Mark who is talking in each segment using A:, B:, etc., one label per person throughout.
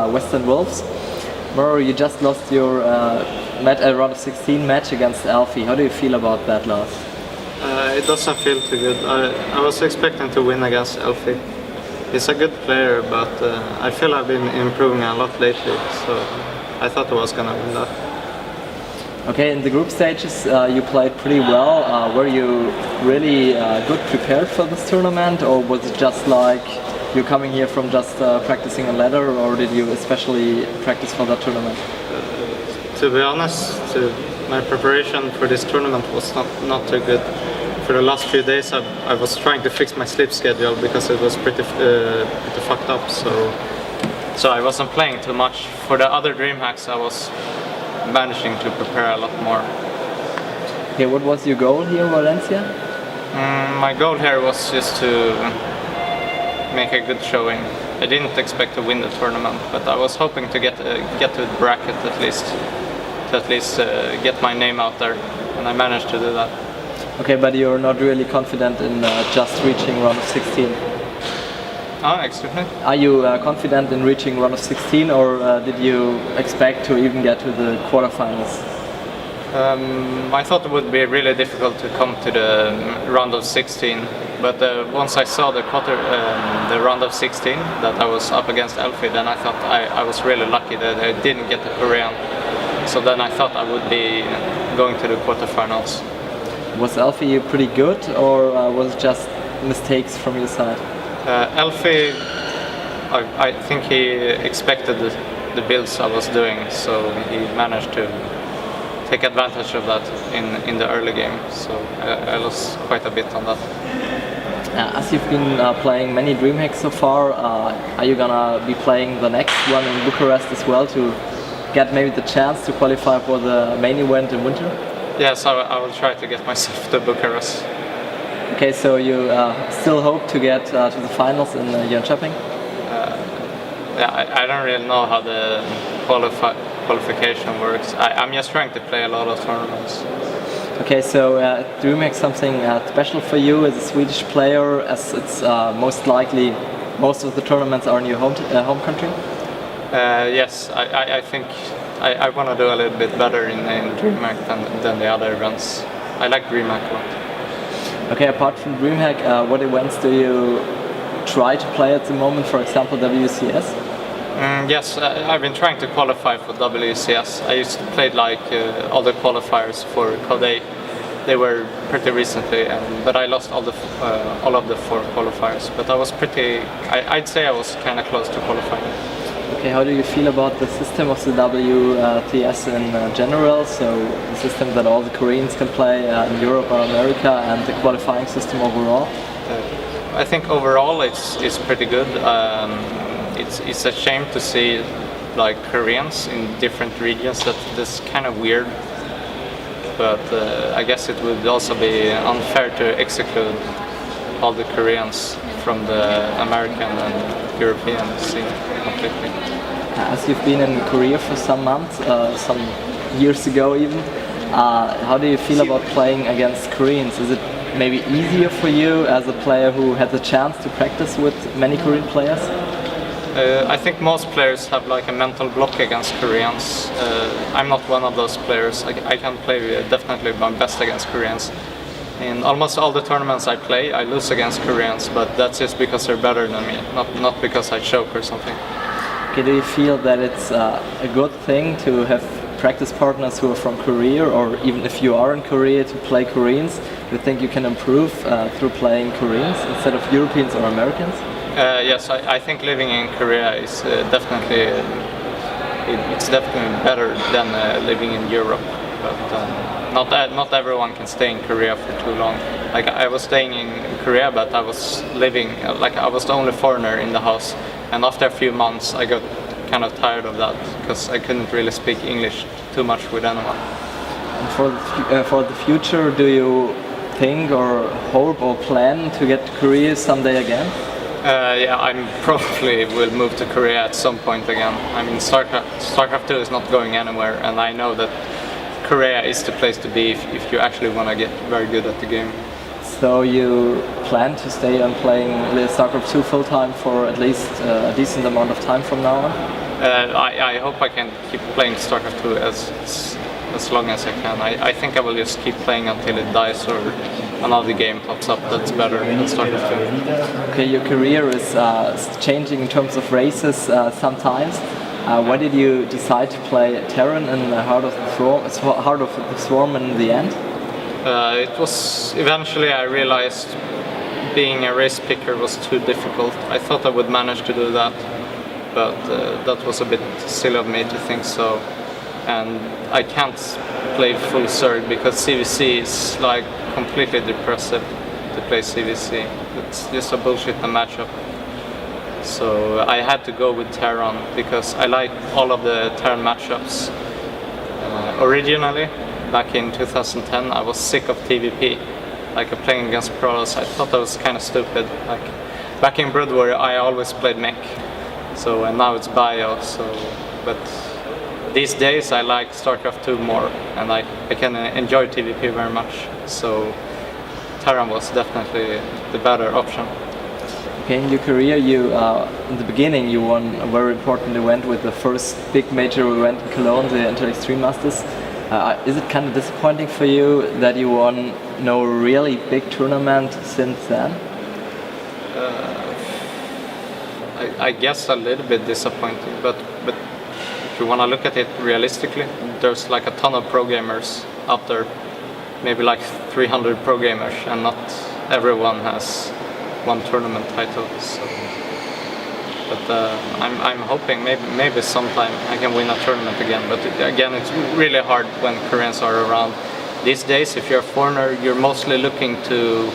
A: Western Wolves. MorroW, you just lost your round of 16 match against Alfie. How do you feel about that loss?
B: It doesn't feel too good. I was expecting to win against Alfie. He's a good player, but I feel I've been improving a lot lately, so I thought I was gonna win that.
A: Okay, in the group stages you played pretty well. Were you really good prepared for this tournament, or was it just like you're coming here from just practicing a ladder, or did you especially practice for that tournament?
B: To be honest, my preparation for this tournament was not too good. For the last few days I was trying to fix my sleep schedule because it was pretty fucked up, so I wasn't playing too much. For the other DreamHacks I was managing to prepare a lot more.
A: Okay, what was your goal here in Valencia?
B: My goal here was just to make a good showing. I didn't expect to win the tournament, but I was hoping to get to the bracket at least, to get my name out there, and I managed to do that.
A: Okay, but you're not really confident in just reaching round of 16?
B: Excuse me?
A: Are you confident in reaching round of 16, or did you expect to even get to the quarterfinals?
B: I thought it would be really difficult to come to the round of 16, but once I saw the round of 16 that I was up against Alfie, then I thought I was really lucky that I didn't get the Korean. So then I thought I would be going to the quarterfinals.
A: Was Alfie pretty good, or was it just mistakes from your side?
B: Alfie, I think he expected the builds I was doing, so he managed to take advantage of that in the early game. So I lost quite a bit on that.
A: As you've been playing many DreamHacks so far, are you gonna be playing the next one in Bucharest as well to get maybe the chance to qualify for the main event in winter?
B: Yes, I will try to get myself to Bucharest.
A: Okay, so you still hope to get to the finals in Jönköping?
B: Yeah, I don't really know how the qualification works. I'm just trying to play a lot of tournaments.
A: Okay, so DreamHack something special for you as a Swedish player, as it's most likely most of the tournaments are in your home country?
B: Yes, I think I want to do a little bit better in DreamHack than the other events. I like DreamHack a lot.
A: Okay, apart from DreamHack, what events do you try to play at the moment, for example WCS?
B: Yes, I've been trying to qualify for WCS. I used to play like all the qualifiers for Code. They were pretty recently, but I lost all of the 4 qualifiers. But I was I'd say I was kind of close to qualifying.
A: Okay, how do you feel about the system of the WTS in general? So the system that all the Koreans can play in Europe or America, and the qualifying system overall?
B: I think overall it's pretty good. It's a shame to see like Koreans in different regions. That's kind of weird. But I guess it would also be unfair to exclude all the Koreans from the American and European scene completely.
A: As you've been in Korea for some months, some years ago even, how do you feel about playing against Koreans? Is it maybe easier for you as a player who had the chance to practice with many Korean players?
B: I think most players have like a mental block against Koreans. I'm not one of those players. I can play definitely my best against Koreans. In almost all the tournaments I play, I lose against Koreans, but that's just because they're better than me, not because I choke or something.
A: Okay, do you feel that it's a good thing to have practice partners who are from Korea, or even if you are in Korea to play Koreans, do you think you can improve through playing Koreans instead of Europeans or Americans?
B: Yes, I think living in Korea is definitely better than living in Europe. But not everyone can stay in Korea for too long. Like I was staying in Korea, but I was living like I was the only foreigner in the house. And after a few months, I got kind of tired of that because I couldn't really speak English too much with anyone.
A: And for the future, do you think or hope or plan to get to Korea someday again?
B: Yeah, I probably will move to Korea at some point again. I mean, StarCraft 2 is not going anywhere, and I know that Korea is the place to be if you actually want to get very good at the game.
A: So you plan to stay on playing StarCraft 2 full time for at least a decent amount of time from now on?
B: I hope I can keep playing StarCraft 2 as long as I can. I think I will just keep playing until it dies or another game pops up that's better than StarCraft 2.
A: Okay, your career is changing in terms of races sometimes. Why did you decide to play Terran in the Heart of the Swarm in the end?
B: It was eventually I realized being a race picker was too difficult. I thought I would manage to do that, but that was a bit silly of me to think so. And I can't play full Zerg because CVC is like completely depressive to play CVC. It's just a bullshit matchup. So I had to go with Terran because I like all of the Terran matchups. Originally, back in 2010, I was sick of TVP. Like playing against pros, I thought that was kind of stupid. Like back in Brood War, I always played mech. So and now it's bio. So, but these days I like StarCraft 2 more, and I can enjoy TVP very much. So Terran was definitely the better option.
A: Okay, in your career, you in the beginning you won a very important event with the first big major event in Cologne, the Inter-Extreme Masters. Is it kind of disappointing for you that you won no really big tournament since then?
B: I guess a little bit disappointing, but if you want to look at it realistically, there's like a ton of pro gamers out there, maybe like 300 pro gamers, and not everyone has one tournament title. So. But I'm hoping maybe sometime I can win a tournament again. But again, it's really hard when Koreans are around. These days, if you're a foreigner, you're mostly looking to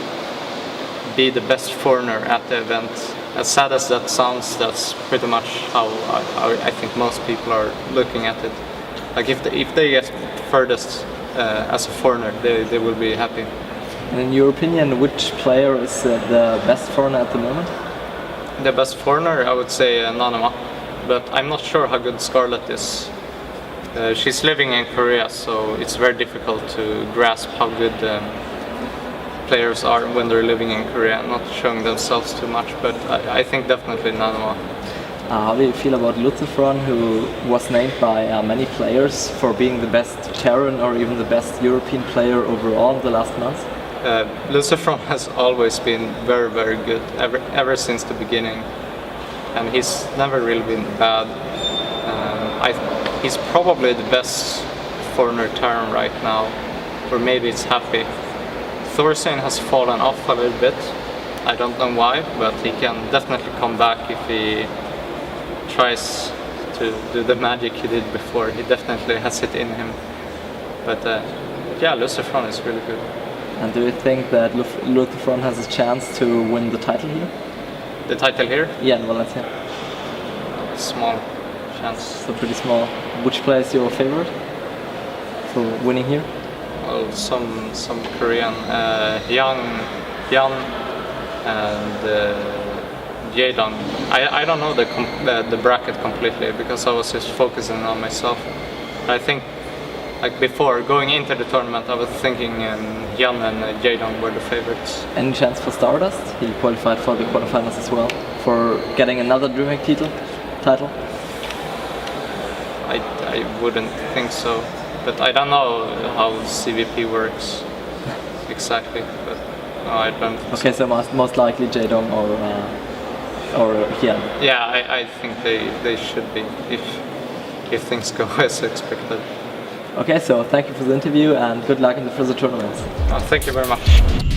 B: be the best foreigner at the event. As sad as that sounds, that's pretty much how I think most people are looking at it. Like if they get furthest as a foreigner, they will be happy.
A: And in your opinion, which player is the best foreigner at the moment?
B: The best foreigner, I would say Nanoma, but I'm not sure how good Scarlet is. She's living in Korea, so it's very difficult to grasp how good players are when they're living in Korea, not showing themselves too much, but I think definitely Nanoma.
A: How do you feel about Lucifron, who was named by many players for being the best Terran or even the best European player overall in the last month?
B: Lucifron has always been very, very good ever since the beginning, and he's never really been bad. He's probably the best foreigner Terran right now, or maybe it's Happy. Thorstein has fallen off a little bit. I don't know why, but he can definitely come back if he tries to do the magic he did before. He definitely has it in him. But yeah, Lucifron is really good.
A: And do you think that Lucifron has a chance to win the title here?
B: The title here?
A: Yeah, in Valencia.
B: Small chance.
A: So pretty small. Which player is your favorite for winning here?
B: Well, some Korean, Hyun and Jaedong. I don't know the bracket completely because I was just focusing on myself. I think. Like before going into the tournament, I was thinking Hyun and Jaedong were the favorites.
A: Any chance for Stardust? He qualified for the quarterfinals as well, for getting another DreamHack title?
B: I wouldn't think so, but I don't know how CVP works exactly. But no, I don't.
A: Okay, so most likely Jaedong or Hyun.
B: Yeah, I think they should be if things go as expected.
A: Okay, so thank you for the interview and good luck in the further tournaments.
B: Thank you very much.